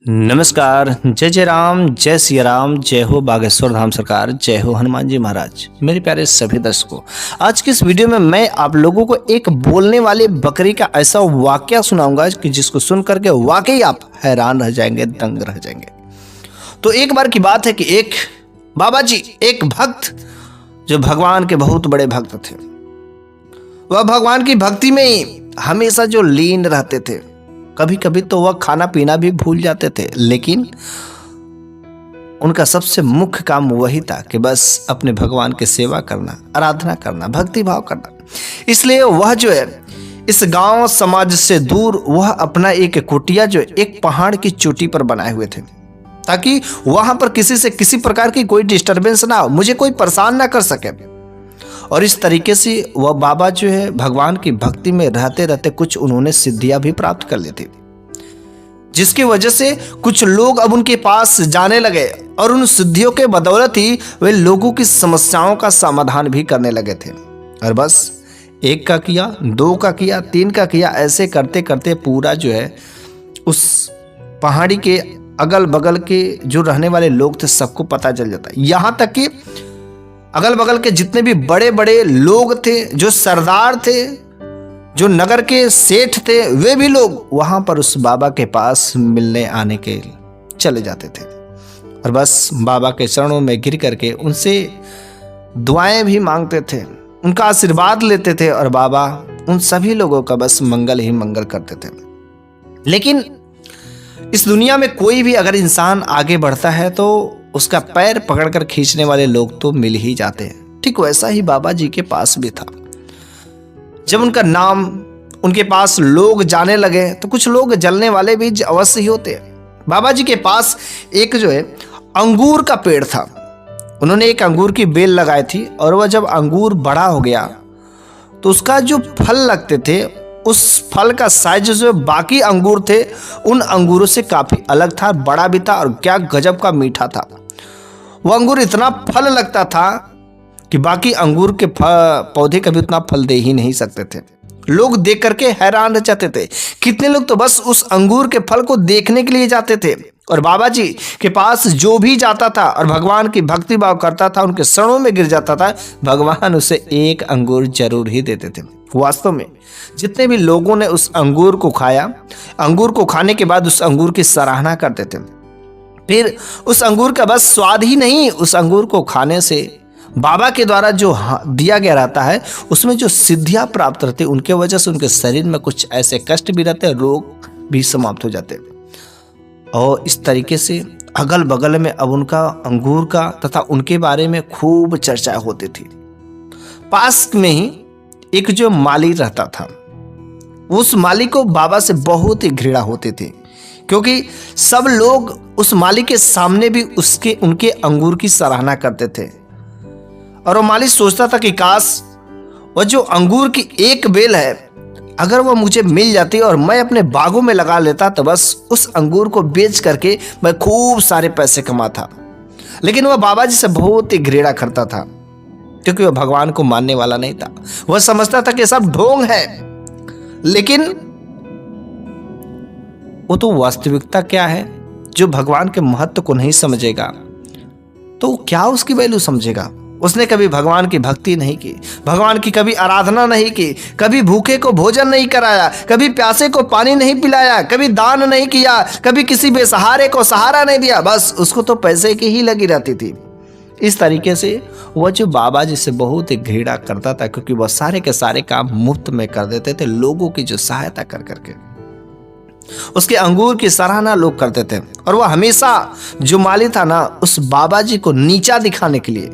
नमस्कार। जय जय राम, जय सिया राम, जय हो बागेश्वर धाम सरकार, जय हो हनुमान जी महाराज। मेरे प्यारे सभी दर्शकों, आज की इस वीडियो में मैं आप लोगों को एक बोलने वाली बकरी का ऐसा वाकया सुनाऊंगा कि जिसको सुन करके वाकई आप हैरान रह जाएंगे, दंग रह जाएंगे। तो एक बार की बात है कि एक बाबा जी, एक भक्त जो भगवान के बहुत बड़े भक्त थे, वह भगवान की भक्ति में हमेशा जो लीन रहते थे। कभी कभी तो वह खाना पीना भी भूल जाते थे, लेकिन उनका सबसे मुख्य काम वही था कि बस अपने भगवान की सेवा करना, आराधना करना, भक्ति भाव करना। इसलिए वह जो है इस गांव समाज से दूर वह अपना एक कुटिया जो एक पहाड़ की चोटी पर बनाए हुए थे, ताकि वहां पर किसी से किसी प्रकार की कोई डिस्टरबेंस ना हो, मुझे कोई परेशान ना कर सके। और इस तरीके से वह बाबा जो है भगवान की भक्ति में रहते रहते कुछ उन्होंने सिद्धियां भी प्राप्त कर ली थी, जिसकी वजह से कुछ लोग अब उनके पास जाने लगे और उन सिद्धियों के बदौलत ही वे लोगों की समस्याओं का समाधान भी करने लगे थे। और बस एक का किया, दो का किया, तीन का किया, ऐसे करते करते पूरा जो है उस पहाड़ी के अगल बगल के जो रहने वाले लोग थे सबको पता चल जाता। यहां तक कि अगल बगल के जितने भी बड़े बड़े लोग थे, जो सरदार थे, जो नगर के सेठ थे, वे भी लोग वहां पर उस बाबा के पास मिलने आने के चले जाते थे और बस बाबा के चरणों में गिर करके उनसे दुआएं भी मांगते थे, उनका आशीर्वाद लेते थे और बाबा उन सभी लोगों का बस मंगल ही मंगल करते थे। लेकिन इस दुनिया में कोई भी अगर इंसान आगे बढ़ता है तो उसका पैर पकड़कर खींचने वाले लोग तो मिल ही जाते हैं। ठीक वैसा ही बाबा जी के पास भी था। जब उनका नाम उनके पास लोग जाने लगे तो कुछ लोग जलने वाले भी अवश्य ही होते हैं। बाबा जी के पास एक जो है अंगूर का पेड़ था। उन्होंने एक अंगूर की बेल लगाई थी और वह जब अंगूर बड़ा हो गया तो उसका जो फल लगते थे, उस फल का साइज जो बाकी अंगूर थे उन अंगूरों से काफी अलग था, बड़ा भी था और क्या गजब का मीठा था। वह अंगूर इतना फल लगता था कि बाकी अंगूर के पौधे कभी उतना फल दे ही नहीं सकते थे। लोग देख करके हैरान रह जाते थे। कितने लोग तो बस उस अंगूर के फल को देखने के लिए जाते थे और बाबा जी के पास जो भी जाता था और भगवान की भक्ति भाव करता था, उनके शरणों में गिर जाता था, भगवान उसे एक अंगूर जरूर ही देते थे। वास्तव में जितने भी लोगों ने उस अंगूर को खाया, अंगूर को खाने के बाद उस अंगूर की सराहना करते थे। फिर उस अंगूर का बस स्वाद ही नहीं, उस अंगूर को खाने से बाबा के द्वारा जो दिया गया रहता है उसमें जो सिद्धियां प्राप्त रहती, उनके वजह से उनके शरीर में कुछ ऐसे कष्ट भी रहते, रोग भी समाप्त हो जाते। और इस तरीके से अगल बगल में अब उनका अंगूर का तथा उनके बारे में खूब चर्चा होती थी। पास में ही एक जो माली रहता था, उस माली को बाबा से बहुत ही घृणा होती थी, क्योंकि सब लोग उस माली के सामने भी उनके अंगूर की सराहना करते थे। और वो माली सोचता था कि काश वह जो अंगूर की एक बेल है, अगर वह मुझे मिल जाती और मैं अपने बागों में लगा लेता तो बस उस अंगूर को बेच करके मैं खूब सारे पैसे कमाता। लेकिन वह बाबा जी से बहुत ही घृणा करता था, क्योंकि वह भगवान को मानने वाला नहीं था। वह समझता था कि सब ढोंग है। लेकिन वो तो वास्तविकता क्या है, जो भगवान के महत्व को नहीं समझेगा तो क्या उसकी वैल्यू समझेगा। उसने कभी भगवान की भक्ति नहीं की, भगवान की कभी आराधना नहीं की, कभी भूखे को भोजन नहीं कराया, कभी प्यासे को पानी नहीं पिलाया, कभी दान नहीं किया, कभी किसी बेसहारे को सहारा नहीं दिया। बस उसको तो पैसे की ही लगी रहती थी। इस तरीके से वह जो बाबा जी से बहुत ही घृणा करता था, क्योंकि वह सारे के सारे काम मुफ्त में कर देते थे, लोगों की जो सहायता कर करके। उसके अंगूर की सराहना लोग करते थे और वह हमेशा जो माली था ना, उस बाबा जी को नीचा दिखाने के लिए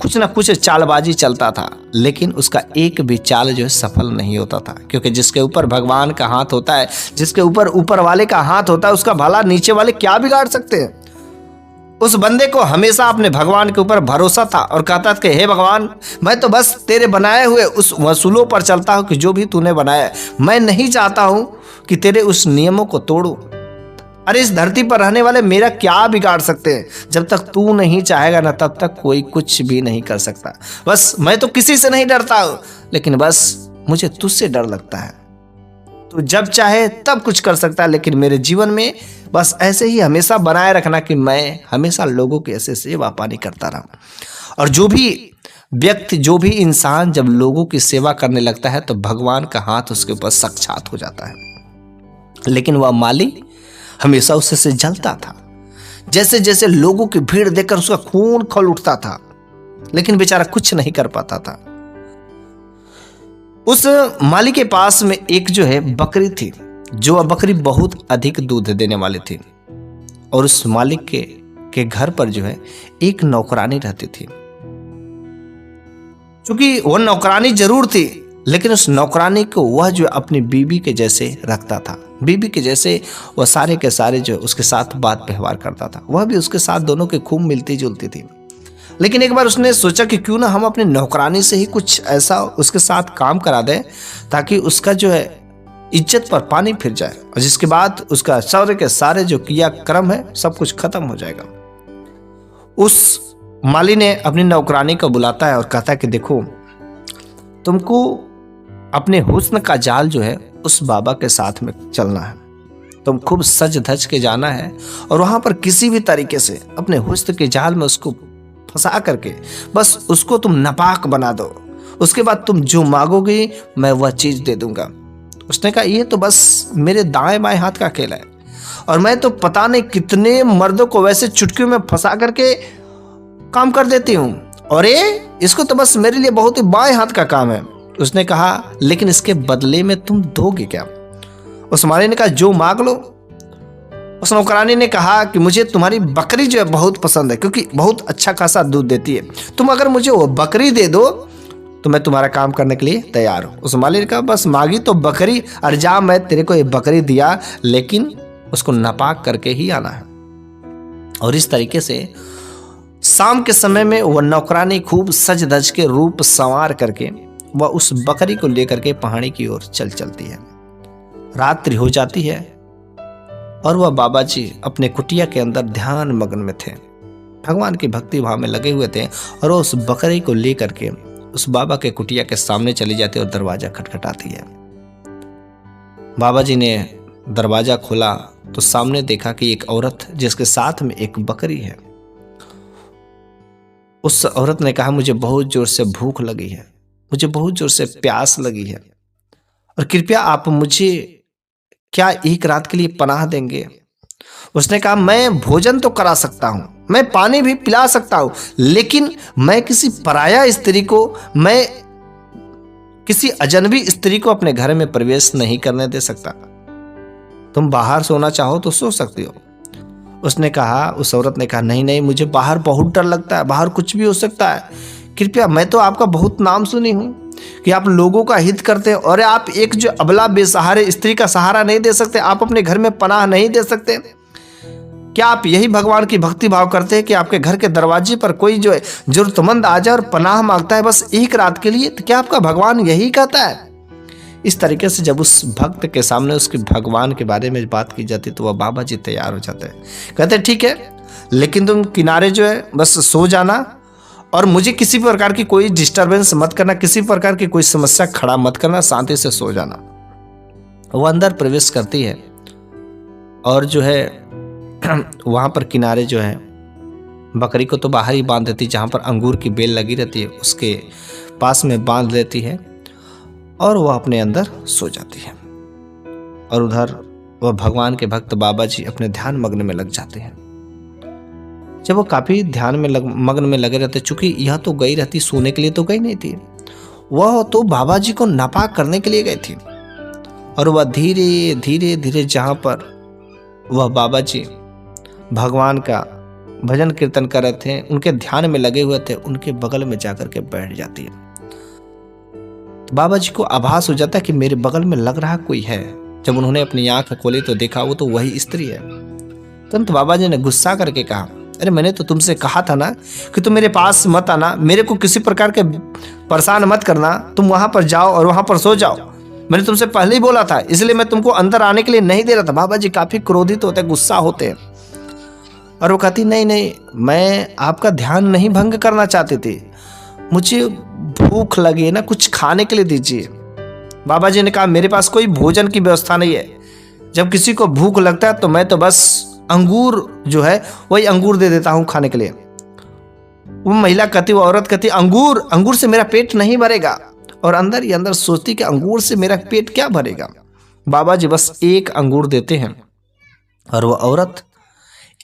कुछ ना कुछ चालबाजी चलता था। लेकिन उसका एक भी चाल जो है सफल नहीं होता था, क्योंकि जिसके ऊपर भगवान का हाथ होता है, जिसके ऊपर वाले का हाथ होता है, उसका भला नीचे वाले क्या बिगाड़ सकते हैं। उस बंदे को हमेशा अपने भगवान के ऊपर भरोसा था और कहता था कि हे भगवान, मैं तो बस तेरे बनाए हुए उस वसूलों पर चलता हूं कि जो भी तूने बनाया, मैं नहीं चाहता हूं कि तेरे उस नियमों को तोड़ूं। अरे इस धरती पर रहने वाले मेरा क्या बिगाड़ सकते हैं। जब तक तू नहीं चाहेगा ना, तब तक कोई कुछ भी नहीं कर सकता। बस मैं तो किसी से नहीं डरता हूं, लेकिन बस मुझे तुझसे डर लगता है। तू जब चाहे तब कुछ कर सकता है, लेकिन मेरे जीवन में बस ऐसे ही हमेशा बनाए रखना कि मैं हमेशा लोगों की ऐसे सेवा पानी करता रहा। और जो भी व्यक्ति, जो भी इंसान जब लोगों की सेवा करने लगता है तो भगवान का हाथ उसके ऊपर साक्षात हो जाता है। लेकिन वह माली हमेशा उससे जलता था। जैसे जैसे लोगों की भीड़ देखकर उसका खून खौल उठता था, लेकिन बेचारा कुछ नहीं कर पाता था। उस माली के पास में एक जो है बकरी थी, जो वह बकरी बहुत अधिक दूध देने वाली थी। और उस मालिक के घर पर जो है एक नौकरानी रहती थी। क्योंकि वह नौकरानी जरूर थी, लेकिन उस नौकरानी को वह जो अपनी बीबी के जैसे रखता था। बीबी के जैसे वह सारे के सारे जो उसके साथ बात व्यवहार करता था। वह भी उसके साथ दोनों के खूब मिलती जुलती थी। लेकिन एक बार उसने सोचा कि क्यों ना हम अपनी नौकरानी से ही कुछ ऐसा उसके साथ काम करा दें ताकि उसका जो है इज्जत पर पानी फिर जाए, और जिसके बाद उसका सारे के सारे जो किया क्रम है सब कुछ खत्म हो जाएगा। उस माली ने अपनी नौकरानी को बुलाता है और कहता है कि देखो, तुमको अपने हुस्न का जाल जो है उस बाबा के साथ में चलना है। तुम खूब सज धज के जाना है और वहां पर किसी भी तरीके से अपने हुस्न के जाल में उसको फंसा करके बस उसको तुम नापाक बना दो। उसके बाद तुम जो मांगोगी मैं वह चीज दे दूंगा। उसने कहा, ये तो बस मेरे दाएं बाएं हाथ का खेल है, और मैं तो पता नहीं कितने मर्दों को वैसे चुटकियों में फंसा करके काम कर देती हूँ, और इसको तो बस मेरे लिए बहुत ही बाएं हाथ का काम है। उसने कहा, लेकिन इसके बदले में तुम दोगे क्या? उस माली ने कहा, जो मांग लो। उस नौकरानी ने कहा कि मुझे तुम्हारी बकरी जो है बहुत पसंद है, क्योंकि बहुत अच्छा खासा दूध देती है। तुम अगर मुझे वो बकरी दे दो तो मैं तुम्हारा काम करने के लिए तैयार हूं। उस माली ने कहा, बस मांगी तो बकरी, और जा, मैं तेरे को ये बकरी दिया, लेकिन उसको नापाक करके ही आना है। और इस तरीके से शाम के समय में वह नौकरानी खूब सज धज के रूप संवार करके वह उस बकरी को लेकर के पहाड़ी की ओर चलती है। रात्रि हो जाती है और वह बाबा जी अपने कुटिया के अंदर ध्यान मग्न में थे, भगवान की भक्ति भाव में लगे हुए थे, और वो उस बकरी को लेकर के उस बाबा के कुटिया के सामने चली जाती और दरवाजा खटखटाती है। बाबा जी ने दरवाजा खोला तो सामने देखा कि एक औरत जिसके साथ में एक बकरी है। उस औरत ने कहा, मुझे बहुत जोर से भूख लगी है, मुझे बहुत जोर से प्यास लगी है, और कृपया आप मुझे क्या एक रात के लिए पनाह देंगे? उसने कहा, मैं भोजन तो करा सकता हूं, मैं पानी भी पिला सकता हूं, लेकिन मैं किसी पराया स्त्री को, मैं किसी अजनबी स्त्री को अपने घर में प्रवेश नहीं करने दे सकता। तुम बाहर सोना चाहो तो सो सकती हो। उसने कहा, उस औरत ने कहा, नहीं नहीं, मुझे बाहर बहुत डर लगता है, बाहर कुछ भी हो सकता है। कृपया, मैं तो आपका बहुत नाम सुनी हूं कि आप लोगों का हित करते हैं, और आप एक जो अबला बेसहारे स्त्री का सहारा नहीं दे सकते, आप अपने घर में पनाह नहीं दे सकते। क्या आप यही भगवान की भक्ति भाव करते हैं कि आपके घर के दरवाजे पर कोई जो है जरूरतमंद आ जाए और पनाह मांगता है बस एक रात के लिए? तो क्या आपका भगवान यही कहता है? इस तरीके से जब उस भक्त के सामने उसके भगवान के बारे में बात की जाती तो वह बाबा जी तैयार हो जाते हैं। कहते हैं, ठीक है, लेकिन तुम किनारे जो है बस सो जाना, और मुझे किसी प्रकार की कोई डिस्टरबेंस मत करना, किसी प्रकार की कोई समस्या खड़ा मत करना, शांति से सो जाना। वो अंदर प्रवेश करती है और जो है वहां पर किनारे जो है बकरी को तो बाहर ही बांध देती, जहां पर अंगूर की बेल लगी रहती है उसके पास में बांध लेती है, और वह अपने अंदर सो जाती है। और उधर वह भगवान के भक्त बाबा जी अपने ध्यान मग्न में लग जाते हैं। जब वो काफी ध्यान में मग्न में लगे रहते, चूंकि यह तो गई रहती, सोने के लिए तो गई नहीं थी, वह तो बाबा जी को नापाक करने के लिए गई थी। और वह धीरे धीरे धीरे जहां पर वह बाबा जी भगवान का भजन कीर्तन कर रहे थे, उनके ध्यान में लगे हुए थे, उनके बगल में जाकर के बैठ जाती है। तो बाबा जी को आभास हो जाता है कि मेरे बगल में लग रहा कोई है। जब उन्होंने अपनी आंख खोली तो देखा वो तो वही स्त्री है। तुरंत बाबा जी ने गुस्सा करके कहा, अरे मैंने तो तुमसे कहा था ना कि तुम मेरे पास मत आना, मेरे को किसी प्रकार के परेशान मत करना, तुम वहां पर जाओ और वहां पर सो जाओ। मैंने तुमसे पहले ही बोला था, इसलिए मैं तुमको अंदर आने के लिए नहीं दे रहा था। बाबा जी काफी क्रोधित होते, गुस्सा होते हैं, और वो कहती, नहीं नहीं, मैं आपका ध्यान नहीं भंग करना चाहती थी, मुझे भूख लगी है ना, कुछ खाने के लिए दीजिए। बाबा जी ने कहा मेरे पास कोई भोजन की व्यवस्था नहीं है, जब किसी को भूख लगता है तो मैं तो बस अंगूर जो है वही अंगूर दे देता हूँ खाने के लिए। वो महिला कहती, वो औरत कहती, अंगूर अंगूर से मेरा पेट नहीं भरेगा। और अंदर ही अंदर सोचती कि अंगूर से मेरा पेट क्या भरेगा। बाबा जी बस एक अंगूर देते हैं और वो औरत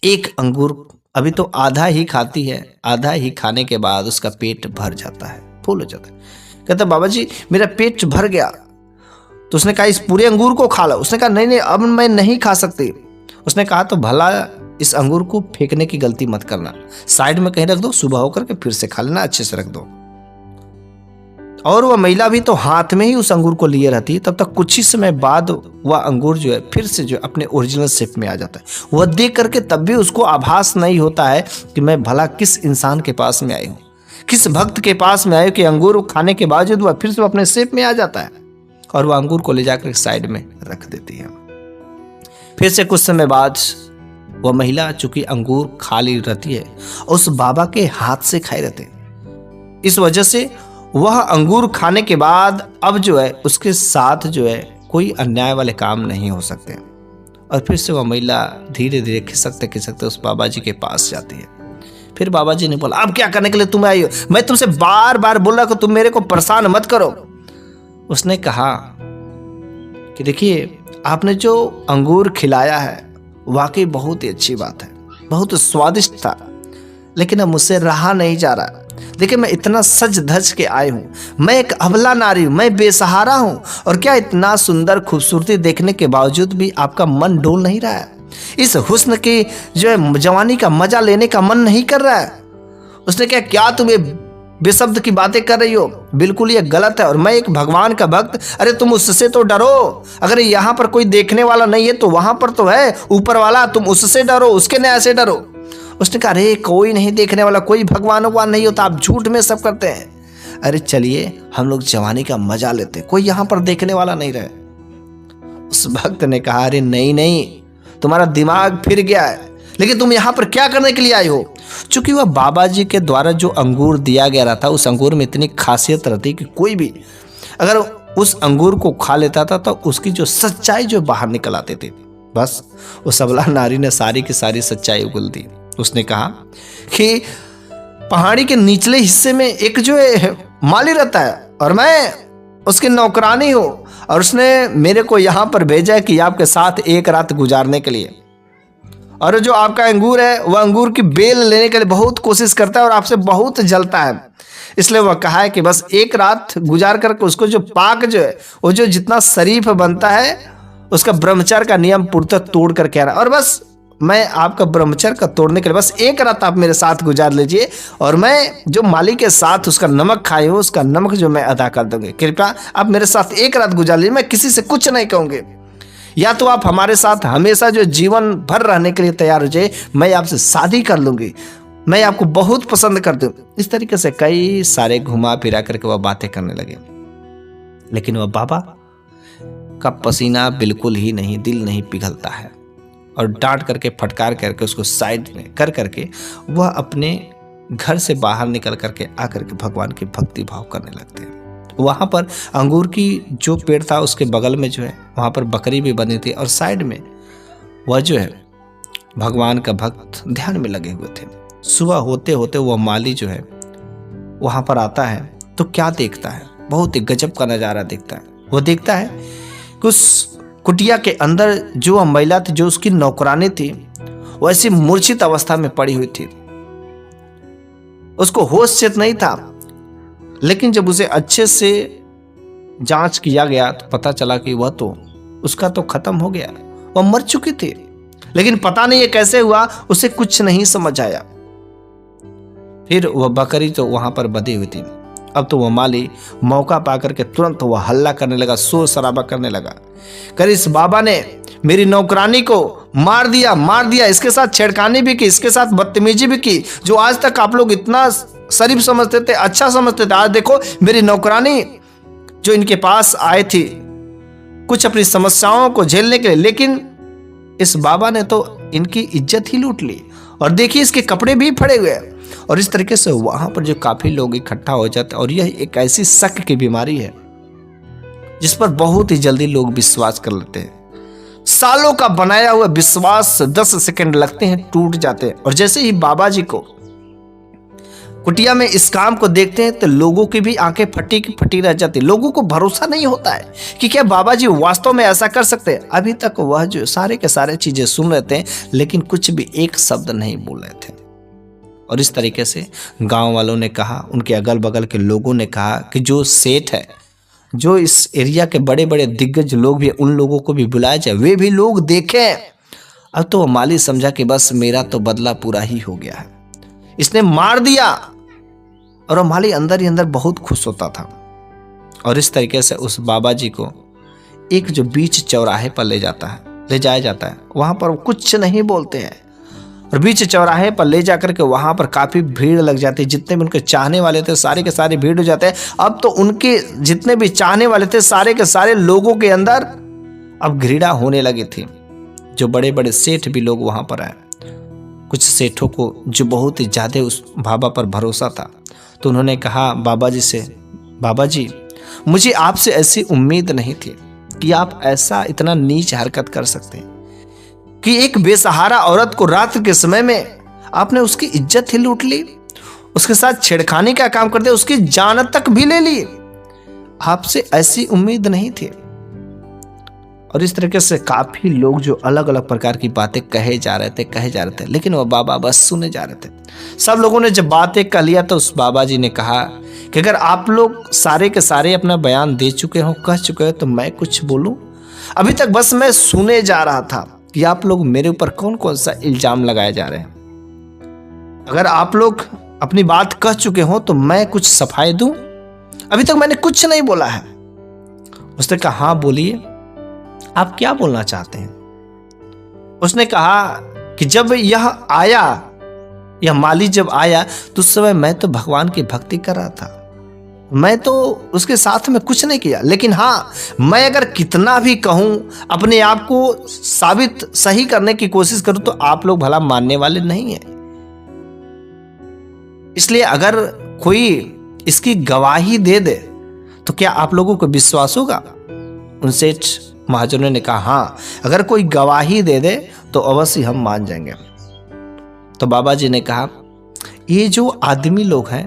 एक अंगूर अभी तो आधा ही खाती है, आधा ही खाने के बाद उसका पेट भर जाता है, फुल हो जाता है। कहता बाबा जी मेरा पेट भर गया। तो उसने कहा इस पूरे अंगूर को खा लो। उसने कहा नहीं नहीं अब मैं नहीं खा सकती। उसने कहा तो भला इस अंगूर को फेंकने की गलती मत करना, साइड में कहीं रख दो, सुबह होकर के फिर से खा लेना, अच्छे से रख दो। और वह महिला भी तो हाथ में ही उस अंगूर को लिए रहती है। तब तक कुछ ही समय बाद वह अंगूर जो है फिर से जो अपने ओरिजिनल शेप में आ जाता है। वह देख करके तब भी उसको आभास नहीं होता है कि मैं भला किस इंसान के पास में आई हूँ, किस भक्त के पास में आए कि अंगूर खाने के बावजूद वह फिर से अपने शेप में आ जाता है। और वह अंगूर को ले जाकर साइड में रख देती है। फिर से कुछ समय बाद वह महिला चूंकि अंगूर खा ली रहती है, उस बाबा के हाथ से खाए रहते हैं। इस वजह से वह अंगूर खाने के बाद अब जो है उसके साथ जो है कोई अन्याय वाले काम नहीं हो सकते। और फिर से वह महिला धीरे धीरे खिसकते खिसकते उस बाबा जी के पास जाती है। फिर बाबा जी ने बोला अब क्या करने के लिए तुम आई हो, मैं तुमसे बार बार बोल रहा कि तुम मेरे को परेशान मत करो। उसने कहा कि देखिए आपने जो अंगूर खिलाया है वाकई बहुत ही अच्छी बात है, बहुत स्वादिष्ट था, लेकिन अब मुझसे रहा नहीं जा रहा। देखिए मैं इतना सज धज के आई हूँ, मैं एक अबला नारी हूँ, मैं बेसहारा हूँ, और क्या इतना सुंदर खूबसूरती देखने के बावजूद भी आपका मन डोल नहीं रहा है, इस हुस्न की जो है जवानी का मजा लेने का मन नहीं कर रहा है। उसने कहा क्या तुम ये बेशब्द की बातें कर रही हो, बिल्कुल ये गलत है, और मैं एक भगवान का भक्त, अरे तुम उससे तो डरो, अगर यहाँ पर कोई देखने वाला नहीं है तो वहां पर तो है ऊपर वाला, तुम उससे डरो, उसके न्याय से डरो। उसने कहा अरे कोई नहीं देखने वाला, कोई भगवान भगवान नहीं होता, आप झूठ में सब करते हैं। अरे चलिए हम लोग जवानी का मजा लेते, कोई यहाँ पर देखने वाला नहीं रहे। उस भक्त ने कहा अरे नहीं नहीं तुम्हारा दिमाग फिर गया है, लेकिन तुम यहाँ पर क्या करने के लिए आई हो। चूंकि वह बाबा जी के द्वारा जो अंगूर दिया गया रहा था, उस अंगूर में इतनी खासियत रहती कि कोई भी अगर उस अंगूर को खा लेता था तो उसकी जो सच्चाई जो बाहर निकल आती थी। बस उस अबला नारी ने सारी की सारी सच्चाई उगल दी। उसने कहा कि पहाड़ी के निचले हिस्से में एक जो है माली रहता है और मैं उसकी नौकरानी हूँ, और उसने मेरे को यहाँ पर भेजा है कि आपके साथ एक रात गुजारने के लिए। और जो आपका अंगूर है वह अंगूर की बेल लेने के लिए बहुत कोशिश करता है और आपसे बहुत जलता है, इसलिए वह कहा है कि बस एक रात गुजार करके उसको जो पाक जो है वो जो जितना शरीफ बनता है उसका ब्रह्मचर्य का नियम पूर्णतः तोड़ कर कह रहा है। और बस मैं आपका ब्रह्मचर्य का तोड़ने के लिए बस एक रात आप मेरे साथ गुजार लीजिए, और मैं जो माली के साथ उसका नमक खाई हूँ उसका नमक जो मैं अदा कर दूंगी। कृपया आप मेरे साथ एक रात गुजार लीजिए, मैं किसी से कुछ नहीं कहूँगी, या तो आप हमारे साथ हमेशा जो जीवन भर रहने के लिए तैयार हो जाए, मैं आपसे शादी कर लूंगी, मैं आपको बहुत पसंद करती हूँ। इस तरीके से कई सारे घुमा फिरा करके वह बातें करने लगे, लेकिन वह बाबा का पसीना बिल्कुल ही नहीं, दिल नहीं पिघलता है, और डांट करके फटकार करके उसको साइड में कर करके वह अपने घर से बाहर निकल करके आकर के भगवान की भक्ति भाव करने लगते हैं। वहाँ पर अंगूर की जो पेड़ था उसके बगल में जो है वहाँ पर बकरी भी बनी थी, और साइड में वह जो है भगवान का भक्त ध्यान में लगे हुए थे। सुबह होते होते वह माली जो है वहाँ पर आता है तो क्या देखता है, बहुत ही गजब का नज़ारा देखता है। वो देखता है कि उस कुटिया के अंदर जो वह महिला थी, जो उसकी नौकरानी थी, वो ऐसी मूर्छित अवस्था में पड़ी हुई थी, उसको होश चेत नहीं था। लेकिन जब उसे अच्छे से जांच किया गया तो पता चला कि वह तो उसका तो खत्म हो गया, वह मर चुकी थी, लेकिन पता नहीं ये कैसे हुआ, उसे कुछ नहीं समझ आया। फिर वह बकरी तो वहां पर बंधी हुई थी। अब तो वह माली मौका पाकर के तुरंत वह हल्ला करने लगा, शोर शराबा करने लगा, कर इस बाबा ने मेरी नौकरानी को मार दिया, इसके साथ छेड़खानी भी की, इसके साथ बदतमीजी भी की। जो आज तक आप लोग इतना शरीफ समझते थे, अच्छा समझते थे, आज देखो मेरी नौकरानी जो इनके पास आए थी कुछ अपनी समस्याओं को झेलने के लिए, लेकिन इस बाबा ने तो इनकी इज्जत ही लूट ली, और देखिए इसके कपड़े भी फड़े हुए। और इस तरीके से वहां पर जो काफी लोग इकट्ठा हो जाते, और यह एक ऐसी शक की बीमारी है जिस पर बहुत ही जल्दी लोग विश्वास कर लेते हैं। सालों का बनाया हुआ विश्वास 10 सेकंड लगते हैं टूट जाते हैं। और जैसे ही बाबा जी को कुटिया में इस काम को देखते हैं तो लोगों की भी आंखें फटी की फटी रह जाती। लोगों को भरोसा नहीं होता है कि क्या बाबा जी वास्तव में ऐसा कर सकते हैं। अभी तक वह जो सारे के सारे चीजें सुन रहे थे लेकिन कुछ भी एक शब्द नहीं बोल रहे थे। और इस तरीके से गांव वालों ने कहा, उनके अगल बगल के लोगों ने कहा कि जो सेठ है, जो इस एरिया के बड़े बड़े दिग्गज लोग भी, उन लोगों को भी बुलाया जाए, वे भी लोग देखें। अब तो माली समझा कि बस मेरा तो बदला पूरा ही हो गया है, इसने मार दिया। और माली अंदर ही अंदर बहुत खुश होता था। और इस तरीके से उस बाबा जी को एक जो बीच चौराहे पर ले जाया जाता है। वहां पर कुछ नहीं बोलते हैं और बीच चौराहे पर ले जाकर के वहां पर काफी भीड़ लग जाती है। जितने भी उनके चाहने वाले थे सारे के सारे भीड़ हो जाते हैं। अब तो उनके जितने भी चाहने वाले थे सारे के सारे लोगों के अंदर अब घृणा होने लगी थी। जो बड़े बड़े सेठ भी लोग वहां पर आए। कुछ सेठों को जो बहुत ही ज्यादा उस बाबा पर भरोसा था तो उन्होंने कहा बाबा जी से, बाबा जी मुझे आपसे ऐसी उम्मीद नहीं थी कि आप ऐसा इतना नीच हरकत कर सकते हैं कि एक बेसहारा औरत को रात के समय में आपने उसकी इज्जत ही लूट ली, उसके साथ छेड़खानी का काम कर दिया, उसकी जान तक भी ले ली। आपसे ऐसी उम्मीद नहीं थी। और इस तरीके से काफी लोग जो अलग अलग प्रकार की बातें कहे जा रहे थे लेकिन वह बाबा बस सुने जा रहे थे। सब लोगों ने जब बातें कह लिया तो उस बाबा जी ने कहा कि अगर आप लोग सारे के सारे अपना बयान दे चुके हो, कह चुके हो, तो मैं कुछ बोलूं? अभी तक बस मैं सुने जा रहा था कि आप लोग मेरे ऊपर कौन कौन सा इल्जाम लगाए जा रहे हैं। अगर आप लोग अपनी बात कह चुके हो तो मैं कुछ सफाई दूं? अभी तक मैंने कुछ नहीं बोला है। उसने कहा हाँ बोलिए, आप क्या बोलना चाहते हैं? उसने कहा कि जब यह माली जब आया तो उस समय मैं तो भगवान की भक्ति कर रहा था, मैं तो उसके साथ में कुछ नहीं किया। लेकिन हाँ, मैं अगर कितना भी कहूं, अपने आप को साबित सही करने की कोशिश करूं तो आप लोग भला मानने वाले नहीं हैं। इसलिए अगर कोई इसकी गवाही दे दे तो क्या आप लोगों को विश्वास होगा? उन सेठ महाजनों ने कहा हाँ, अगर कोई गवाही दे दे तो अवश्य हम मान जाएंगे। तो बाबा जी ने कहा ये जो आदमी लोग हैं,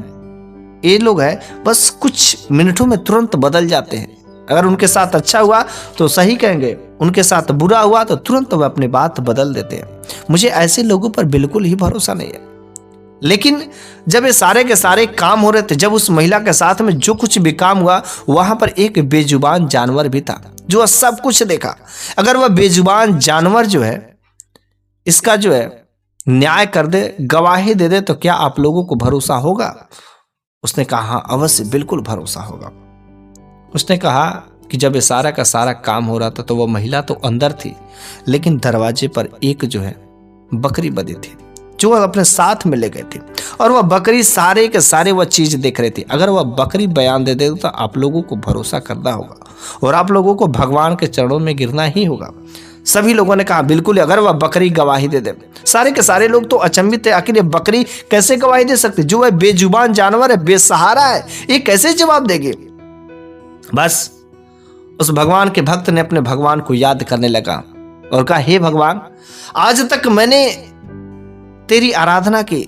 ये लोग हैं बस कुछ मिनटों में तुरंत बदल जाते हैं। अगर उनके साथ अच्छा हुआ तो सही कहेंगे, उनके साथ बुरा हुआ तो तुरंत वह अपनी बात बदल देते हैं। मुझे ऐसे लोगों पर बिल्कुल ही भरोसा नहीं है। लेकिन जब ये सारे के सारे काम हो रहे थे, जब उस महिला के साथ में जो कुछ भी काम हुआ, वहां पर एक बेजुबान जानवर भी था जो सब कुछ देखा। अगर वह बेजुबान जानवर जो है इसका जो है न्याय कर दे, गवाही दे दे, तो क्या आप लोगों को भरोसा होगा? उसने कहा हाँ अवश्य, बिल्कुल भरोसा होगा। उसने कहा कि जब ये सारा का सारा काम हो रहा था तो वह महिला तो अंदर थी, लेकिन दरवाजे पर एक जो है बकरी बंधी थी जो वह अपने साथ में ले गए थे। और वह बकरी सारे के सारे वह चीज देख रही थी। अगर वह बकरी बयान दे दे तो आप लोगों को भरोसा करना होगा और आप लोगों को भगवान के चरणों में गिरना ही होगा। सभी लोगों ने कहा बिल्कुल, अगर वह बकरी गवाही दे दे। सारे के सारे लोग तो अचंभित थे, आखिर ये बकरी कैसे गवाही दे सकती? जो वह बेजुबान जानवर है, बेसहारा है, ये कैसे जवाब देगी? बस उस भगवान के भक्त ने अपने भगवान को याद करने लगा और कहा हे भगवान, आज तक मैंने तेरी आराधना की,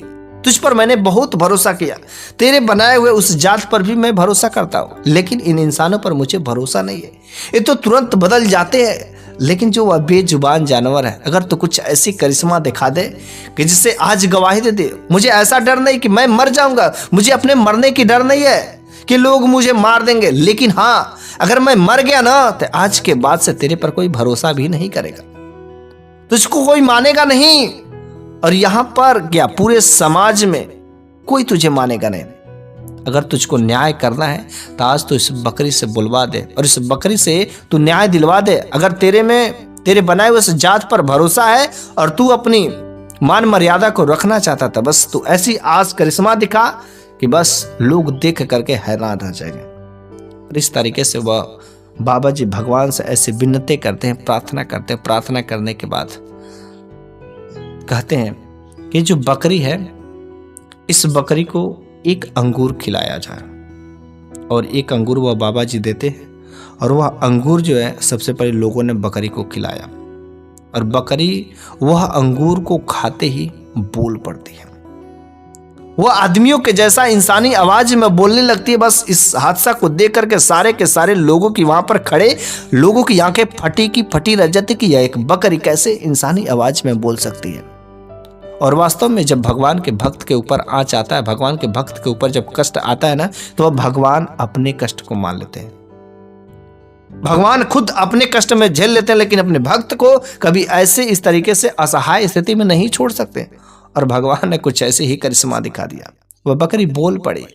तुझ पर मैंने बहुत भरोसा किया, तेरे बनाए हुए उस जात पर भी मैं भरोसा करता हूं, लेकिन इन इंसानों पर मुझे भरोसा नहीं है। ये तो तुरंत बदल जाते हैं, लेकिन जो वह बेजुबान जानवर है, अगर तो कुछ ऐसी करिश्मा दिखा दे कि जिससे आज गवाही दे दे। मुझे ऐसा डर नहीं कि मैं मर जाऊंगा, मुझे अपने मरने की डर नहीं है कि लोग मुझे मार देंगे, लेकिन हाँ, अगर मैं मर गया ना तो आज के बाद से तेरे पर कोई भरोसा भी नहीं करेगा, तुझको कोई मानेगा नहीं, और यहां पर क्या पूरे समाज में कोई तुझे मानेगा नहीं। अगर तुझको न्याय करना है तो आज तो इस बकरी से बुलवा दे और इस बकरी से तू न्याय दिलवा दे। अगर तेरे बनाए हुए उस जात पर भरोसा है और तू अपनी मान मर्यादा को रखना चाहता था, बस तू ऐसी आज करिश्मा दिखा कि बस लोग देख करके हैरान रह जाएंगे। और इस तरीके से वह बाबा जी भगवान से ऐसे विनती करते हैं, प्रार्थना करते हैं। प्रार्थना करने के बाद कहते हैं कि जो बकरी है, इस बकरी को एक अंगूर खिलाया जाए। और एक अंगूर वह बाबा जी देते हैं और वह अंगूर जो है सबसे पहले लोगों ने बकरी को खिलाया, और बकरी वह अंगूर को खाते ही बोल पड़ती है। वह आदमियों के जैसा इंसानी आवाज में बोलने लगती है। बस इस हादसा को देख करके सारे के सारे लोगों की वहां पर खड़े लोगों की आंखें फटी की फटी रह जाती कि यह एक बकरी कैसे इंसानी आवाज में बोल सकती है। और वास्तव में जब भगवान के भक्त के ऊपर आंच आता है, भगवान के भक्त के ऊपर जब कष्ट आता है ना, तो वह भगवान अपने कष्ट को मान लेते हैं। भगवान खुद अपने कष्ट में झेल लेते हैं, लेकिन अपने भक्त को कभी ऐसे इस तरीके से असहाय स्थिति में नहीं छोड़ सकते। और भगवान ने कुछ ऐसे ही करिश्मा दिखा दिया। वह बकरी बोल पड़ी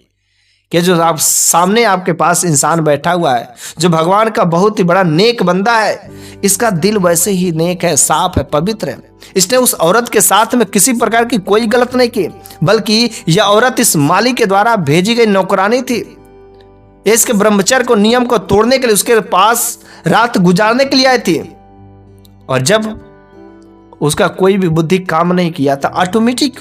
कि जो आप सामने आपके पास इंसान बैठा हुआ है, जो भगवान का बहुत ही बड़ा नेक बंदा है, इसका दिल वैसे ही नेक है, साफ है, पवित्र है। इसने उस औरत के साथ में किसी प्रकार की कोई गलत नहीं की, बल्कि यह औरत इस माली के द्वारा भेजी गई नौकरानी थी। इसके ब्रह्मचर्य को, नियम को तोड़ने के लिए उसके पास रात गुजारने के लिए आई थी। और जब उसका कोई भी बुद्धि काम नहीं किया था, ऑटोमेटिक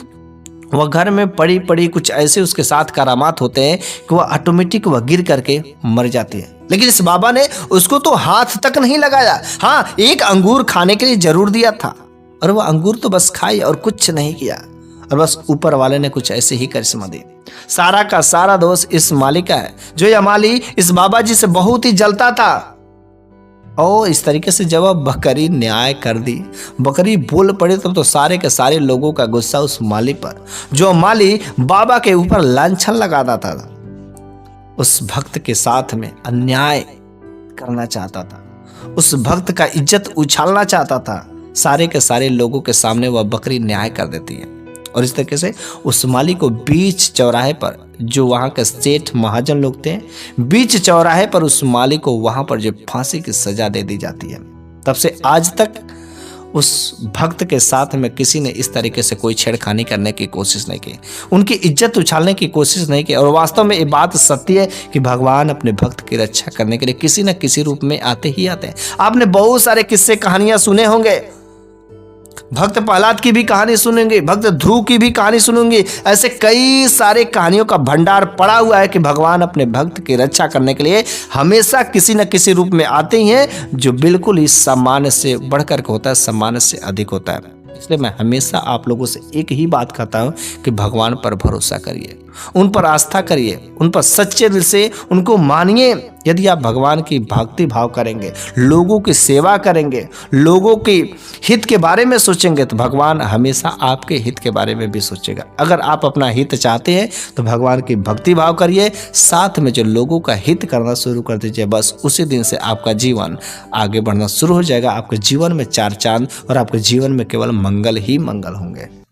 वह घर में पड़ी पड़ी कुछ ऐसे उसके साथ करामात होते हैं कि वह ऑटोमेटिक वह गिर करके मर जाती है। लेकिन इस बाबा ने उसको तो हाथ तक नहीं लगाया। हाँ, एक अंगूर खाने के लिए जरूर दिया था, और वह अंगूर तो बस खाई और कुछ नहीं किया। और बस ऊपर वाले ने कुछ ऐसे ही करिश्मा दी। सारा का सारा दोष इस माली का है, जो यह माली इस बाबा जी से बहुत ही जलता था। और इस तरीके से जब बकरी न्याय कर दी, बकरी बोल पड़ी, तब तो सारे के सारे लोगों का गुस्सा उस माली पर, जो माली बाबा के ऊपर लांछन लगाता था, उस भक्त के साथ में अन्याय करना चाहता था, उस भक्त का इज्जत उछालना चाहता था। सारे के सारे लोगों के सामने वह बकरी न्याय कर देती है। और इस तरीके से उस माली को बीच चौराहे पर, जो वहां के सेठ महाजन लोग थे, बीच चौराहे पर उस माली को वहां पर जो फांसी की सजा दे दी जाती है। तब से आज तक उस भक्त के साथ में किसी ने इस तरीके से कोई छेड़खानी करने की कोशिश नहीं की, उनकी इज्जत उछालने की कोशिश नहीं की। और वास्तव में ये बात सत्य है कि भगवान अपने भक्त की रक्षा करने के लिए किसी न किसी रूप में आते ही आते हैं। आपने बहुत सारे किस्से कहानियां सुने होंगे, भक्त प्रहलाद की भी कहानी सुनेंगे, भक्त ध्रुव की भी कहानी सुनेंगे। ऐसे कई सारे कहानियों का भंडार पड़ा हुआ है कि भगवान अपने भक्त की रक्षा करने के लिए हमेशा किसी न किसी रूप में आते ही हैं, जो बिल्कुल ही सामान्य से बढ़कर के होता है, सामान्य से अधिक होता है। इसलिए मैं हमेशा आप लोगों से एक ही बात कहता हूं कि भगवान पर भरोसा करिए, उन पर आस्था करिए, उन पर सच्चे दिल से उनको मानिए। यदि आप भगवान की भक्ति भाव करेंगे, लोगों की सेवा करेंगे, लोगों के हित के बारे में सोचेंगे, तो भगवान हमेशा आपके हित के बारे में भी सोचेगा। अगर आप अपना हित चाहते हैं तो भगवान की भक्ति भाव करिए, साथ में जो लोगों का हित करना शुरू कर दीजिए। बस उसी दिन से आपका जीवन आगे बढ़ना शुरू हो जाएगा। आपके जीवन में चार चांद और आपके जीवन में केवल मंगल ही मंगल होंगे।